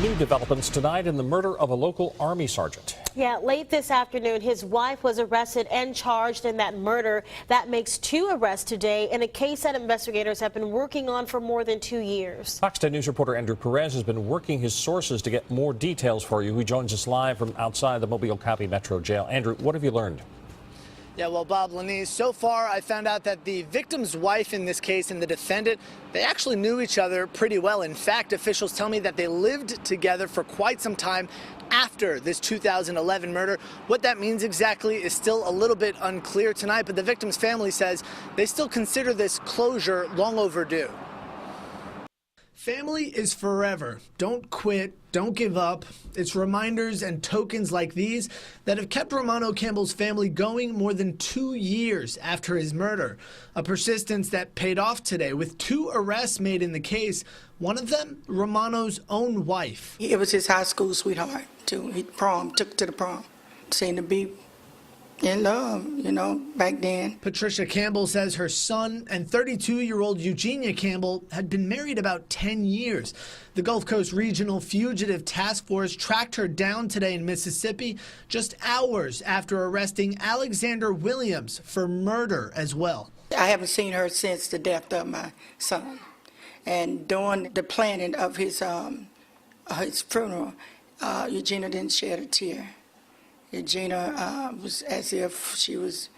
new developments tonight in the murder of a local Army sergeant. Yeah, late this afternoon, his wife was arrested and charged in that murder. That makes 2 arrests today in a case that investigators have been working on for more than 2 years. Fox 10 News reporter Andrew Perez has been working his sources to get more details for you. He joins us live from outside the Mobile County Metro Jail. Andrew, what have you learned? Yeah, well, Bob, Lenise, so far I found out that the victim's wife in this case and the defendant, they actually knew each other pretty well. In fact, officials tell me that they lived together for quite some time after this 2011 murder. What that means exactly is still a little bit unclear tonight, but the victim's family says they still consider this closure long overdue. Family is forever. Don't quit. Don't give up. It's reminders and tokens like these that have kept Romano Campbell's family going more than 2 years after his murder. A persistence that paid off today with 2 arrests made in the case. One of them, Romano's own wife. It was his high school sweetheart, too. He took to the prom. Seemed to be in love, you know, back then. Patricia Campbell says her son and 32-year-old Eugenia Campbell had been married about 10 years. The Gulf Coast Regional Fugitive Task Force tracked her down today in Mississippi just hours after arresting Alexander Williams for murder as well. I haven't seen her since the death of my son. And during the planning of his funeral, Eugenia didn't shed a tear. Eugenia was as if she was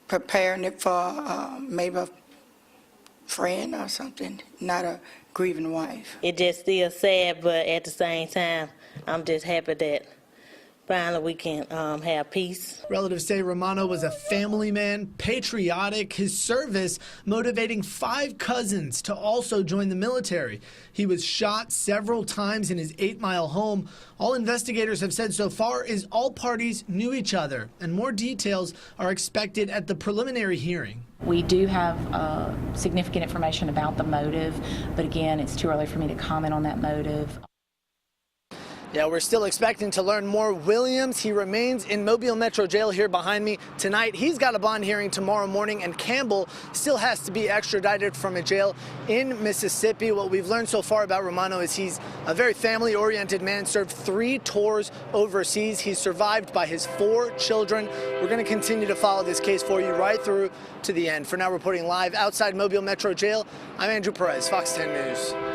preparing it for maybe a friend or something, not a grieving wife. It just still sad, but at the same time, I'm just happy that finally we can have peace. Relatives say Romano was a family man, patriotic, his service motivating 5 cousins to also join the military. He was shot several times in his 8-mile home. All investigators have said so far is all parties knew each other, and more details are expected at the preliminary hearing. We do have significant information about the motive, but again, it's too early for me to comment on that motive. Yeah, we're still expecting to learn more. Williams, he remains in Mobile Metro Jail here behind me tonight. He's got a bond hearing tomorrow morning, and Campbell still has to be extradited from a jail in Mississippi. What we've learned so far about Romano is he's a very family-oriented man, served 3 tours overseas. He's survived by his 4 children. We're going to continue to follow this case for you right through to the end. For now, reporting live outside Mobile Metro Jail, I'm Andrew Perez, Fox 10 News.